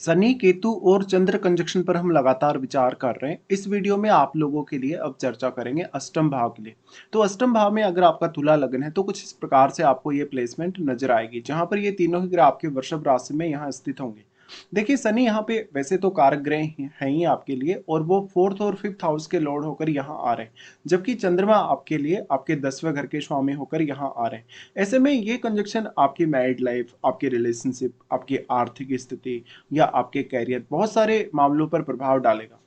शनि केतु और चंद्र कंजक्शन पर हम लगातार विचार कर रहे हैं। इस वीडियो में आप लोगों के लिए अब चर्चा करेंगे अष्टम भाव के लिए। तो अष्टम भाव में अगर आपका तुला लग्न है तो कुछ इस प्रकार से आपको ये प्लेसमेंट नजर आएगी, जहां पर ये तीनों ही ग्रह आपके वृषभ राशि में यहाँ स्थित होंगे। देखिए, शनि यहाँ पे वैसे तो कारक ग्रह हैं ही आपके लिए, और वो फोर्थ और फिफ्थ हाउस के लॉर्ड होकर यहाँ आ रहे हैं, जबकि चंद्रमा आपके लिए आपके 10वें घर के स्वामी होकर यहाँ आ रहे हैं। ऐसे में ये कंजक्शन आपकी मैरिड लाइफ, आपकी रिलेशनशिप, आपकी आर्थिक स्थिति या आपके कैरियर, बहुत सारे मामलों पर प्रभाव डालेगा।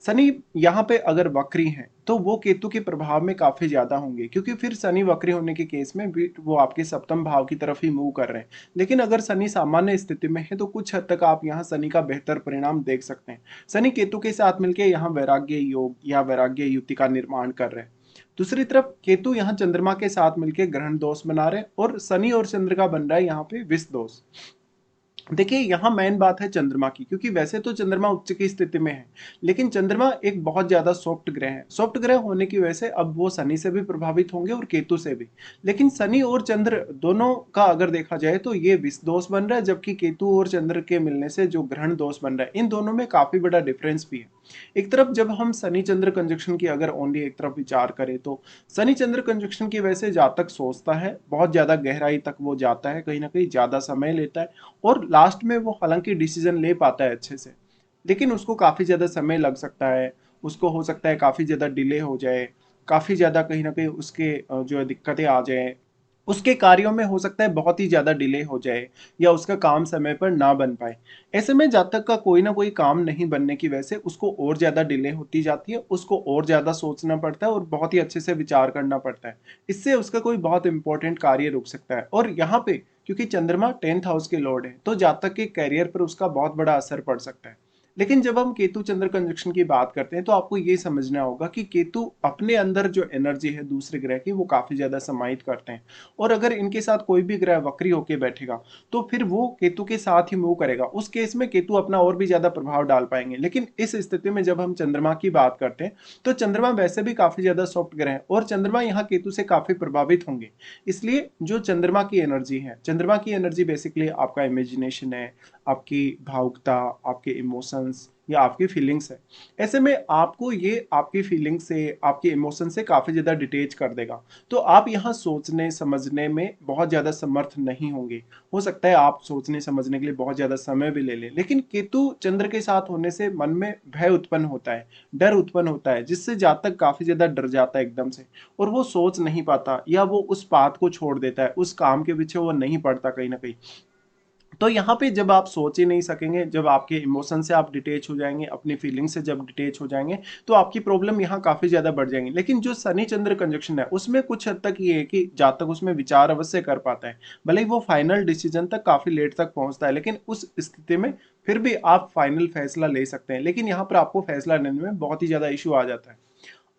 शनि यहाँ पे अगर वक्री हैं तो वो केतु के प्रभाव में काफी ज्यादा होंगे, क्योंकि फिर शनि वक्री होने के केस में भी वो आपके सप्तम भाव की तरफ ही मूव कर रहे हैं। लेकिन अगर शनि सामान्य स्थिति में है तो कुछ हद तक आप यहाँ शनि का बेहतर परिणाम देख सकते हैं। शनि केतु के साथ मिलकर यहाँ वैराग्य योग या वैराग्य युति का निर्माण कर रहे हैं। दूसरी तरफ केतु यहाँ चंद्रमा के साथ मिलकर ग्रहण दोष बना रहे हैं, और शनि और चंद्र का बन रहा है यहाँ पे विष दोष। देखिए, यहाँ मेन बात है चंद्रमा की, क्योंकि वैसे तो चंद्रमा उच्च की स्थिति में है, लेकिन चंद्रमा एक बहुत ज्यादा सॉफ्ट ग्रह है। सॉफ्ट ग्रह होने की वजह से अब वो शनि से भी प्रभावित होंगे और केतु से भी। लेकिन शनि और चंद्र दोनों का अगर देखा जाए तो ये विष दोष बन रहा है, जबकि केतु और चंद्र के मिलने से जो ग्रहण दोष बन रहा है, इन दोनों में काफी बड़ा डिफरेंस भी है। एक तरफ जब हम शनि चंद्र कंजक्शन की अगर ओनली एक तरफ विचार करें तो शनि चंद्र कंजक्शन की वजह से जातक सोचता है, बहुत ज्यादा गहराई तक वो जाता है, कहीं ना कहीं ज्यादा समय लेता है, और लास्ट में वो हालांकि डिसीजन ले पाता है अच्छे से, लेकिन उसको काफी ज्यादा समय लग सकता है। उसको हो सकता है काफी ज्यादा डिले हो जाए, काफी ज्यादा कहीं ना कहीं उसके जो है दिक्कतें आ जाए, उसके कार्यों में हो सकता है बहुत ही ज्यादा डिले हो जाए, या उसका काम समय पर ना बन पाए। ऐसे में जब तक का कोई ना कोई काम नहीं बनने की वजह से उसको और ज्यादा डिले होती जाती है, उसको और ज्यादा सोचना पड़ता है और बहुत ही अच्छे से विचार करना पड़ता है। इससे उसका कोई बहुत इंपॉर्टेंट कार्य रुक सकता है। और यहाँ पे क्योंकि चंद्रमा 10th हाउस के लॉर्ड है, तो जातक के करियर पर उसका बहुत बड़ा असर पड़ सकता है। लेकिन जब हम केतु चंद्र कंजक्शन की बात करते हैं तो आपको ये समझना होगा कि केतु अपने अंदर जो एनर्जी है दूसरे ग्रह की, वो काफी ज्यादा समाहित करते हैं। और अगर इनके साथ कोई भी ग्रह वक्री होके बैठेगा तो फिर वो केतु के साथ ही मूव करेगा। उस केस में केतु अपना और भी ज्यादा प्रभाव डाल पाएंगे। लेकिन इस स्थिति में जब हम चंद्रमा की बात करते हैं तो चंद्रमा वैसे भी काफी ज्यादा सॉफ्ट ग्रह है, और चंद्रमा यहाँ केतु से काफी प्रभावित होंगे। इसलिए जो चंद्रमा की एनर्जी है, चंद्रमा की एनर्जी बेसिकली आपका इमेजिनेशन है, आपकी भावुकता, आपके इमोशंस या आपकी फीलिंग्स है। ऐसे में आपको ये आपकी फीलिंग से, आपके इमोशन से काफी ज्यादा डिटेच कर देगा। तो आप यहाँ सोचने समझने में बहुत ज्यादा समर्थ नहीं होंगे। हो सकता है आप सोचने समझने के लिए बहुत ज्यादा समय भी ले लें, लेकिन केतु चंद्र के साथ होने से मन में भय उत्पन्न होता है, डर उत्पन्न होता है, जिससे जातक काफी ज्यादा डर जाता है एकदम से, और वो सोच नहीं पाता, या वो उस बात को छोड़ देता है, उस काम के पीछे वो नहीं पड़ता कहीं ना कहीं। तो यहाँ पे जब आप सोच ही नहीं सकेंगे, जब आपके इमोशन से आप डिटेच हो जाएंगे, अपनी फीलिंग से जब डिटेच हो जाएंगे, तो आपकी प्रॉब्लम यहाँ काफी ज्यादा बढ़ जाएंगी। लेकिन जो शनि चंद्र कंजक्शन है उसमें कुछ हद तक ये है कि जब तक उसमें विचार अवश्य कर पाता है, भले ही वो फाइनल डिसीजन तक काफी लेट तक पहुंचता है, लेकिन उस स्थिति में फिर भी आप फाइनल फैसला ले सकते हैं। लेकिन यहाँ पर आपको फैसला लेने में बहुत ही ज्यादा इशू आ जाता है।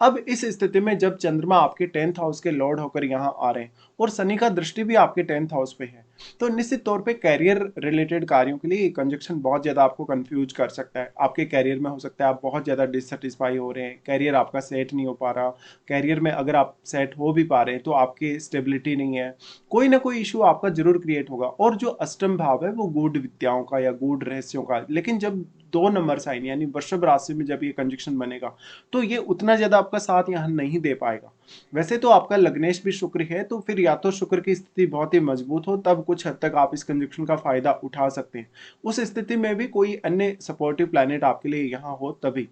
अब इस स्थिति में जब चंद्रमा आपके 10th हाउस के लॉर्ड होकर यहाँ आ रहे हैं, और शनि का दृष्टि भी आपके 10th हाउस पे है, तो निश्चित तौर पे कैरियर रिलेटेड कार्यों के लिए ये कंजक्शन बहुत ज्यादा आपको कंफ्यूज कर सकता है। आपके कैरियर में हो सकता है आप बहुत ज्यादा डिससेटिस्फाई हो रहे हैं, कैरियर आपका सेट नहीं हो पा रहा, कैरियर में अगर आप सेट हो भी पा रहे हैं तो आपकी स्टेबिलिटी नहीं है, कोई ना कोई इशू आपका जरूर क्रिएट होगा। और जो अष्टम भाव है वो गूढ़ विद्याओं का या गूढ़ रहस्यों का, लेकिन जब 2 नंबर साइन यानी वृषभ राशि में जब ये कंजक्शन बनेगा तो ये उतना ज्यादा आपका साथ यहाँ नहीं दे पाएगा। वैसे तो आपका लग्नेश भी शुक्र है, तो फिर या तो शुक्र की स्थिति बहुत ही मजबूत हो, तब कुछ हद तक आप इस कंजक्शन का फायदा उठा सकते हैं। उस स्थिति में भी कोई अन्य सपोर्टिव प्लैनेट आपके लिए यहाँ हो तभी।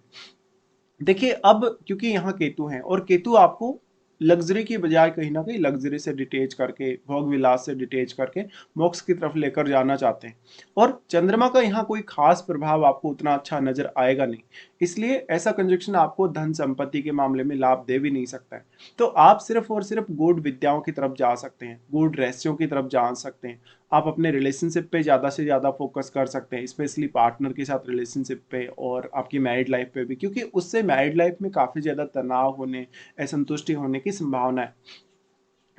देखिए, अब क्योंकि यहाँ केतु हैं, और केतु आपको लग्जरी की बजाय कहीं ना कहीं लग्जरी से डिटेच करके, भोग विलास से डिटेच करके मोक्ष की तरफ लेकर जाना चाहते हैं। और चंद्रमा का यहाँ कोई खास प्रभाव आपको उतना अच्छा नजर आएगा नहीं, इसलिए ऐसा कंजक्शन आपको धन संपत्ति के मामले में लाभ दे भी नहीं सकता है। तो आप सिर्फ और सिर्फ गूढ़ विद्याओं की तरफ जा सकते हैं, गूढ़ रहस्यों की तरफ जा सकते हैं। आप अपने रिलेशनशिप पे ज़्यादा से ज़्यादा फोकस कर सकते हैं, स्पेशली पार्टनर के साथ रिलेशनशिप पे, और आपकी मैरिड लाइफ पे भी, क्योंकि उससे मैरिड लाइफ में काफ़ी ज़्यादा तनाव होने, असंतुष्टि होने की संभावना है।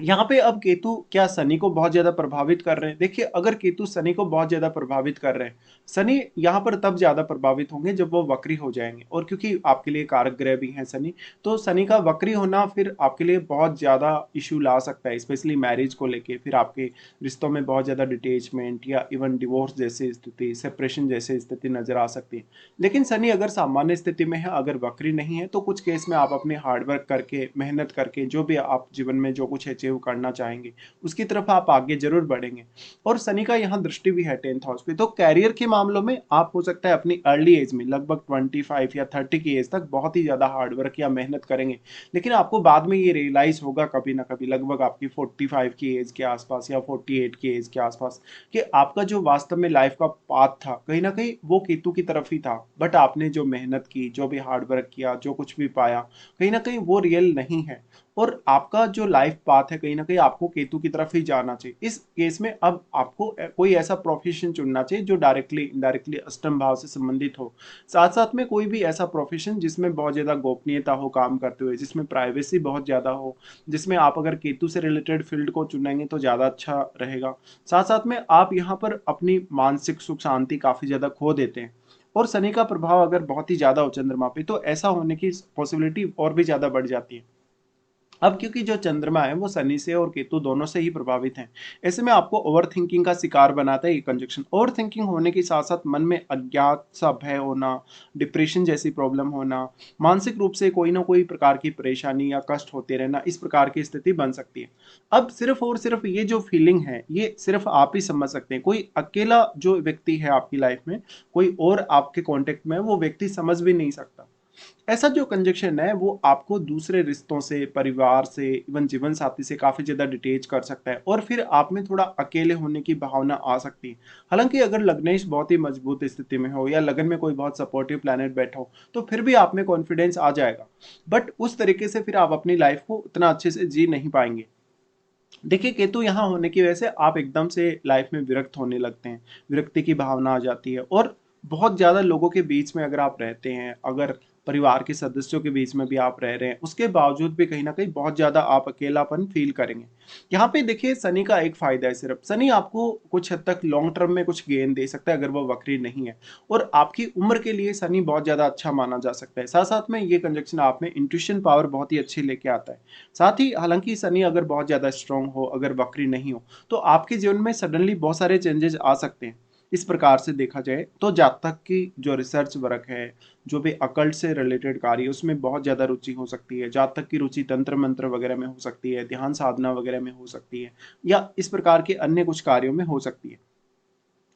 यहाँ पे अब केतु क्या शनि को बहुत ज़्यादा प्रभावित कर रहे हैं? देखिए, अगर केतु शनि को बहुत ज़्यादा प्रभावित कर रहे हैं, शनि यहाँ पर तब ज़्यादा प्रभावित होंगे जब वो वक्री हो जाएँगे, और क्योंकि आपके लिए कारक ग्रह भी हैं शनि, तो शनि का वक्री होना फिर आपके लिए बहुत ज़्यादा इश्यू ला सकता है, स्पेशली मैरिज को लेके, फिर आपके रिश्तों में बहुत ज़्यादा डिटैचमेंट या इवन डिवोर्स जैसी स्थिति, सेपरेशन जैसी स्थिति नज़र आ सकती है। लेकिन शनि अगर सामान्य स्थिति में है, अगर वक्री नहीं है, तो कुछ केस में आप अपने हार्ड वर्क करके, मेहनत करके, जो भी आप जीवन में जो कुछ अचीव करना चाहेंगे, उसकी तरफ आप आगे ज़रूर बढ़ेंगे। और शनि का यहाँ दृष्टि भी है 10th हाउस पे, तो करियर के मामलों में आप हो सकता है अपनी अर्ली एज में लगभग 25 या 30 की एज तक बहुत ही ज़्यादा हार्ड वर्क या मेहनत करेंगे। लेकिन आपको बाद में ये रियलाइज़ होगा कभी ना कभी, लगभग आपकी 45 की एज के आसपास या 48 की एज के आसपास, कि आपका जो वास्तव में लाइफ का पाथ था, कहीं ना कहीं वो केतु की तरफ ही था। बट आपने जो मेहनत की, जो भी हार्ड वर्क किया, जो कुछ भी पाया, कहीं ना कहीं वो रियल नहीं है। और आपका जो लाइफ पाथ है, कहीं ना कहीं आपको केतु की तरफ ही जाना चाहिए। इस केस में अब आपको कोई ऐसा प्रोफेशन चुनना चाहिए जो डायरेक्टली इनडायरेक्टली अष्टम भाव से संबंधित हो। साथ साथ में कोई भी ऐसा प्रोफेशन जिसमें बहुत ज़्यादा गोपनीयता हो काम करते हुए, जिसमें प्राइवेसी बहुत ज़्यादा हो, जिसमें आप अगर केतु से रिलेटेड फील्ड को चुनेंगे तो ज़्यादा अच्छा रहेगा। साथ साथ में आप यहाँ पर अपनी मानसिक सुख शांति काफ़ी ज़्यादा खो देते हैं। और शनि का प्रभाव अगर बहुत ही ज़्यादा हो चंद्रमा पे, तो ऐसा होने की पॉसिबिलिटी और भी ज़्यादा बढ़ जाती है। अब क्योंकि जो चंद्रमा है वो शनि से और केतु दोनों से ही प्रभावित हैं, ऐसे में आपको ओवर थिंकिंग का शिकार बनाता है ये कंजक्शन। ओवर थिंकिंग होने के साथ साथ मन में अज्ञात सा भय होना, डिप्रेशन जैसी प्रॉब्लम होना, मानसिक रूप से कोई ना कोई प्रकार की परेशानी या कष्ट होते रहना, इस प्रकार की स्थिति बन सकती है। अब सिर्फ और सिर्फ ये जो फीलिंग है, ये सिर्फ आप ही समझ सकते हैं। कोई अकेला जो व्यक्ति है आपकी लाइफ में, कोई और आपके कॉन्टेक्ट में है, वो व्यक्ति समझ भी नहीं सकता। ऐसा जो कंजक्शन है वो आपको दूसरे रिश्तों से, परिवार से, इवन जीवन साथी से काफ़ी ज़्यादा डिटेच कर सकता है, और फिर आप में थोड़ा अकेले होने की भावना आ सकती है। हालाँकि अगर लग्नेश बहुत ही मजबूत स्थिति में हो या लगन में कोई बहुत सपोर्टिव प्लैनेट बैठा हो, तो फिर भी आप में कॉन्फिडेंस आ जाएगा। बट उस तरीके से फिर आप अपनी लाइफ को उतना अच्छे से जी नहीं पाएँगे। देखिए, केतु यहाँ होने की वजह से आप एकदम से लाइफ में विरक्त होने लगते हैं, विरक्ति की भावना आ जाती है, और बहुत ज़्यादा लोगों के बीच में अगर आप रहते हैं, अगर परिवार के सदस्यों के बीच में भी आप रह रहे हैं, उसके बावजूद भी कहीं न कहीं बहुत ज़्यादा आप अकेलापन फ़ील करेंगे। यहाँ पे देखिए, शनि का एक फ़ायदा है सिर्फ़, शनि आपको कुछ हद तक लॉन्ग टर्म में कुछ गेन दे सकता है अगर वो वक्री नहीं है, और आपकी उम्र के लिए शनि बहुत ज़्यादा अच्छा माना जा सकता है। साथ-साथ में ये कंजंक्शन आप में इंट्यूशन पावर बहुत ही अच्छी लेके आता है। साथ ही हालाँकि शनि अगर बहुत ज़्यादा स्ट्रॉन्ग हो, अगर वक्री नहीं हो, तो आपके जीवन में सडनली बहुत सारे चेंजेज़ आ सकते हैं। इस प्रकार से देखा जाए तो जातक की जो रिसर्च वर्क है, जो भी अकल्ट से रिलेटेड कार्य है, उसमें बहुत ज़्यादा रुचि हो सकती है। जातक की रुचि तंत्र-मंत्र वगैरह में हो सकती है, ध्यान साधना वगैरह में हो सकती है, या इस प्रकार के अन्य कुछ कार्यों में हो सकती है।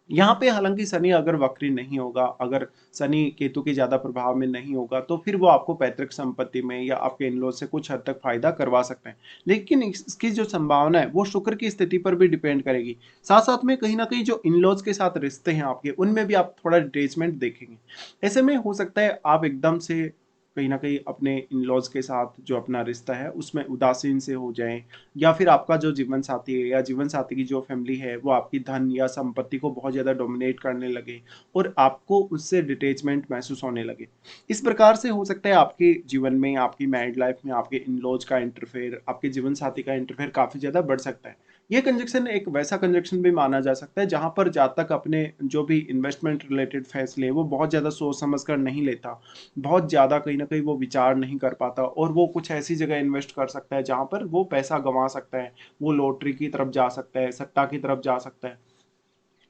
यहाँ पे हालाँकि शनि अगर वक्री नहीं होगा, अगर शनि केतु के ज़्यादा प्रभाव में नहीं होगा, तो फिर वो आपको पैतृक संपत्ति में या आपके इन-लॉ से कुछ हद तक फ़ायदा करवा सकते हैं। लेकिन इसकी जो संभावना है, वो शुक्र की स्थिति पर भी डिपेंड करेगी। साथ-साथ में कहीं न कहीं जो इन-लॉज़ के साथ रिश्ते हैं आपके, उनमें भी आप थोड़ा डिटैचमेंट देखेंगे। ऐसे में हो सकता है आप एकदम से कहीं न कहीं अपने इन-लॉज़ के साथ जो अपना रिश्ता है, उसमें उदासीन से हो जाएँ, या फिर आपका जो जीवन साथी है या जीवन साथी की जो फैमिली है, वो आपकी धन या संपत्ति को बहुत ज़्यादा डोमिनेट करने लगे, और आपको उससे डिटैचमेंट महसूस होने लगे। इस प्रकार से हो सकता है आपके जीवन में, आपकी मैरिड लाइफ में आपके इन-लॉज़ का इंटरफेयर, आपके जीवन साथी का इंटरफेयर काफ़ी ज़्यादा बढ़ सकता है। ये कंजंक्शन एक वैसा कंजंक्शन भी माना जा सकता है जहाँ पर जातक अपने जो भी इन्वेस्टमेंट रिलेटेड फैसले वो बहुत ज़्यादा सोच समझ कर नहीं लेता। बहुत ज़्यादा कहीं न कहीं वो विचार नहीं कर पाता, और वो कुछ ऐसी जगह इन्वेस्ट कर सकता है जहाँ पर वो पैसा गँवा सकता है। वो लॉटरी की तरफ जा सकता है, सट्टा की तरफ जा सकता है।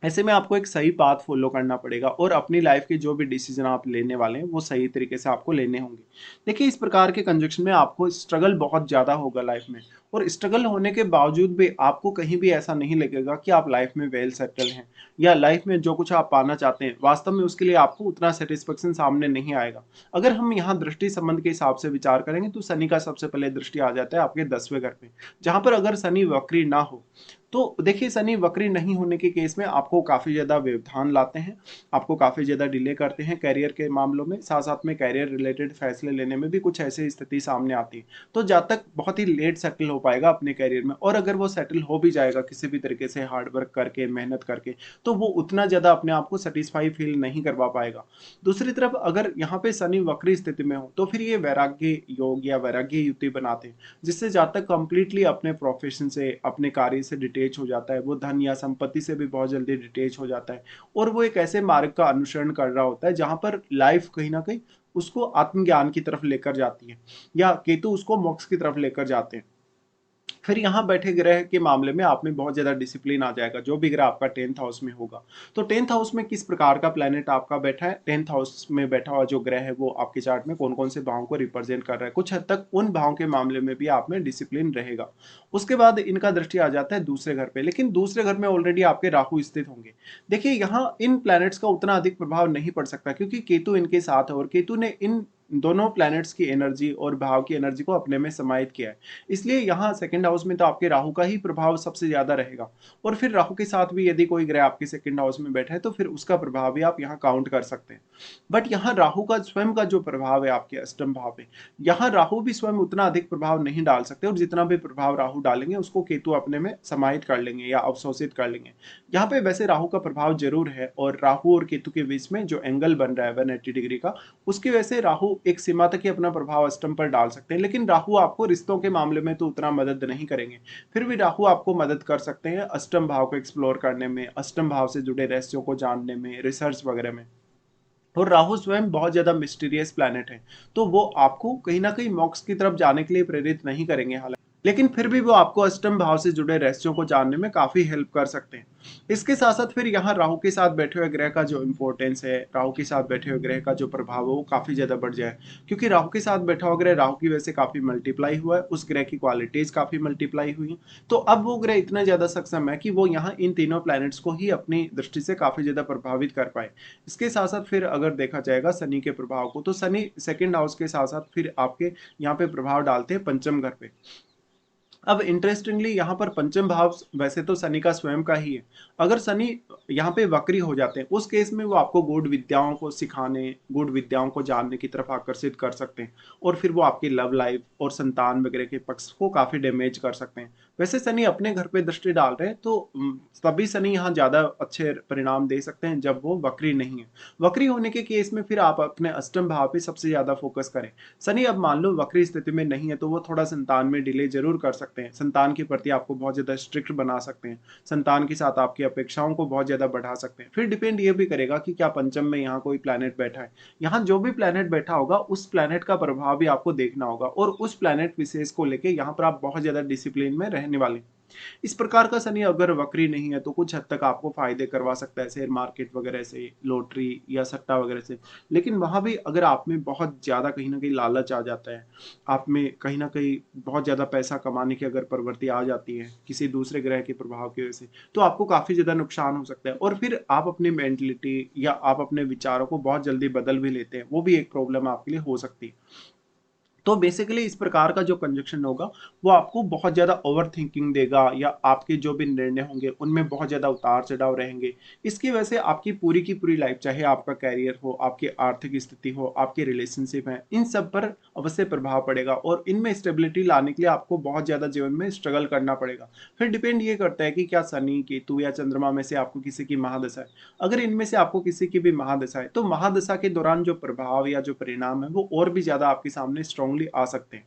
ऐसे में आपको एक सही पाथ फॉलो करना पड़ेगा, और अपनी लाइफ के जो भी डिसीजन आप लेने वाले हैं वो सही तरीके से आपको लेने होंगे। देखिए, इस प्रकार के कंजक्शन में आपको स्ट्रगल बहुत ज़्यादा होगा लाइफ में, और स्ट्रगल होने के बावजूद भी आपको कहीं भी ऐसा नहीं लगेगा कि आप लाइफ में वेल सेटल हैं, या लाइफ में जो कुछ आप पाना चाहते हैं वास्तव में उसके लिए आपको उतना सेटिस्फेक्शन सामने नहीं आएगा। अगर हम यहाँ दृष्टि संबंध के हिसाब से विचार करेंगे, तो शनि का सबसे पहले दृष्टि आ जाता है आपके 10वें घर पे, जहाँ पर अगर शनि वक्री ना हो, तो देखिए शनि वक्री नहीं होने के केस में आपको काफ़ी ज़्यादा व्यवधान लाते हैं, आपको काफ़ी ज़्यादा डिले करते हैं करियर के मामलों में, साथ-साथ में करियर रिलेटेड फैसले लेने में भी कुछ ऐसी स्थिति सामने आती है। तो जब तक बहुत ही लेट सेटल हो पाएगा अपने करियर में, और अगर वो सेटल हो भी जाएगा किसी भी तरीके से हार्ड वर्क करके, मेहनत करके, तो वो उतना ज़्यादा अपने आप को सैटिस्फाई फ़ील नहीं करवा पाएगा। दूसरी तरफ अगर यहाँ पे शनि वक्री स्थिति में हो, तो फिर ये वैराग्य योग या वैराग्य युति बनाते हैं, जिससे जहाँ तक कंप्लीटली अपने प्रोफेशन से, अपने कार्य से डिटैच हो जाता है, वो धन या संपत्ति से भी बहुत जल्दी डिटैच हो जाता है, और वो एक ऐसे मार्ग का अनुसरण कर रहा होता है जहाँ पर लाइफ कहीं न कहीं उसको आत्मज्ञान की तरफ लेकर जाती है, या केतु उसको मोक्ष की तरफ लेकर जाते हैं। फिर यहाँ बैठे ग्रह के मामले में आप में बहुत ज़्यादा डिसिप्लिन आ जाएगा, जो भी ग्रह आपका 10th हाउस में होगा। तो 10th हाउस में किस प्रकार का प्लैनेट आपका बैठा है, 10th हाउस में बैठा हुआ जो ग्रह है वो आपके चार्ट में कौन-कौन से भावों को रिप्रेजेंट कर रहा है। कुछ हद तक उन भावों के मामले में भी आप में डिसिप्लिन रहेगा। उसके बाद इनका दृष्टि आ जाता है दूसरे घर पे, लेकिन दूसरे घर में ऑलरेडी आपके राहु स्थित होंगे। देखिए यहाँ इन प्लैनेट्स का उतना अधिक प्रभाव नहीं पड़ सकता, क्योंकि केतु इनके साथ है और केतु ने इन दोनों प्लैनेट्स की एनर्जी और भाव की एनर्जी को अपने में समाहित किया है। इसलिए यहाँ सेकंड हाउस में तो आपके राहु का ही प्रभाव सबसे ज़्यादा रहेगा, और फिर राहु के साथ भी यदि कोई ग्रह आपके सेकंड हाउस में बैठा है तो फिर उसका प्रभाव भी आप यहाँ काउंट कर सकते हैं। बट यहाँ राहु का स्वयं का जो प्रभाव है आपके अष्टम भाव पे, यहाँ राहु भी स्वयं उतना अधिक प्रभाव नहीं डाल सकते, और जितना भी प्रभाव राहु डालेंगे उसको केतु अपने में समाहित कर लेंगे या अवशोषित कर लेंगे। यहाँ पे वैसे राहु का प्रभाव जरूर है, और राहु और केतु के बीच में जो एंगल बन रहा है 180 डिग्री का, उसकी वजह से राहु एक सीमा तक ही अपना प्रभाव अष्टम पर डाल सकते हैं, लेकिन राहु आपको रिश्तों के मामले में तो उतना मदद नहीं करेंगे। फिर भी राहु आपको मदद कर सकते हैं अष्टम भाव को एक्सप्लोर करने में, अष्टम भाव से जुड़े रहस्यों को जानने में, रिसर्च वगैरह में। और राहु स्वयं बहुत ज़्यादा मिस्टीरियस प्लैनेट है, तो वो आपको कहीं न कहीं मोक्ष की तरफ जाने के लिए प्रेरित नहीं करेंगे हालाँकि, लेकिन फिर भी वो आपको अष्टम भाव से जुड़े रहस्यों को जानने में काफ़ी हेल्प कर सकते हैं। इसके साथ-साथ फिर यहाँ राहु के साथ बैठे हुए ग्रह का जो इम्पोर्टेंस है, राहु के साथ बैठे हुए ग्रह का जो प्रभाव है, वो काफ़ी ज़्यादा बढ़ जाए। क्योंकि राहु के साथ बैठा हुआ ग्रह राहु की वजह से काफ़ी मल्टीप्लाई हुआ है, उस ग्रह की क्वालिटीज़ काफ़ी मल्टीप्लाई हुई हैं। तो अब वो ग्रह इतना ज़्यादा सक्षम है कि वो यहाँ इन तीनों प्लैनेट्स को ही अपनी दृष्टि से काफ़ी ज़्यादा प्रभावित कर पाए। इसके साथ-साथ फिर अगर देखा जाएगा शनि के प्रभाव को, तो शनि सेकंड हाउस के साथ-साथ फिर आपके यहाँ पे प्रभाव डालते हैं पंचम घर पे। अब इंटरेस्टिंगली यहाँ पर पंचम भाव वैसे तो शनि का स्वयं का ही है। अगर शनि यहाँ पे वक्री हो जाते हैं, उस केस में वो आपको गूढ़ विद्याओं को सिखाने, गूढ़ विद्याओं को जानने की तरफ आकर्षित कर सकते हैं, और फिर वो आपकी लव लाइफ और संतान वगैरह के पक्ष को काफ़ी डैमेज कर सकते हैं। वैसे शनि अपने घर पे दृष्टि डाल रहे हैं, तो तभी शनि यहाँ ज़्यादा अच्छे परिणाम दे सकते हैं जब वो वक्री नहीं है। वक्री होने के केस में फिर आप अपने अष्टम भाव पे सबसे ज़्यादा फोकस करें। शनि अब मान लो वक्री स्थिति में नहीं है, तो वो थोड़ा संतान में डिले ज़रूर कर सकते हैं। संतान के प्रति आपको बहुत ज़्यादा स्ट्रिक्ट बना सकते हैं। संतान के साथ आपकी अपेक्षाओं को बहुत ज़्यादा बढ़ा सकते हैं। फिर डिपेंड ये भी करेगा कि क्या पंचम में यहाँ कोई प्लैनेट बैठा है। यहाँ जो भी प्लैनेट बैठा होगा, उस प्लैनेट का प्रभाव भी आपको देखना होगा, और उस प्लैनेट विशेष को लेके यहाँ पर आप बहुत ज़्यादा डिसिप्लिन में रहने वाले हैं। इस प्रकार का शनि अगर वक्री नहीं है, तो कुछ हद तक आपको फायदे करवा सकता है शेयर मार्केट वगैरह से, लॉटरी या सट्टा वगैरह से। लेकिन वहाँ भी अगर आप में बहुत ज़्यादा कहीं न कहीं लालच आ जाता है, आप में कहीं न कहीं बहुत ज़्यादा पैसा कमाने की अगर प्रवृत्ति आ जाती है, किसी दूसरे ग्रह के प्रभाव की वजह से, तो आपको काफ़ी ज़्यादा नुकसान हो सकता है, और फिर आप अपनी मेंटालिटी या आप अपने विचारों को बहुत जल्दी बदल भी लेते हैं। वो भी एक प्रॉब्लम आपके लिए हो सकती है। तो बेसिकली इस प्रकार का जो कंजक्शन होगा, वो आपको बहुत ज़्यादा ओवरथिंकिंग देगा, या आपके जो भी निर्णय होंगे उनमें बहुत ज़्यादा उतार-चढ़ाव रहेंगे। इसकी वजह से आपकी पूरी की पूरी लाइफ, चाहे आपका करियर हो, आपकी आर्थिक स्थिति हो, आपके रिलेशनशिप हैं, इन सब पर अवश्य प्रभाव पड़ेगा, और इनमें स्टेबिलिटी लाने के लिए आपको बहुत ज़्यादा जीवन में स्ट्रगल करना पड़ेगा। फिर डिपेंड ये करता है कि क्या शनि, केतु या चंद्रमा में से आपको किसी की महादशा है। अगर इनमें से आपको किसी की भी महादशा है, तो महादशा के दौरान जो प्रभाव या जो परिणाम है, वो और भी ज़्यादा आपके सामने स्ट्रांगली आ सकते हैं।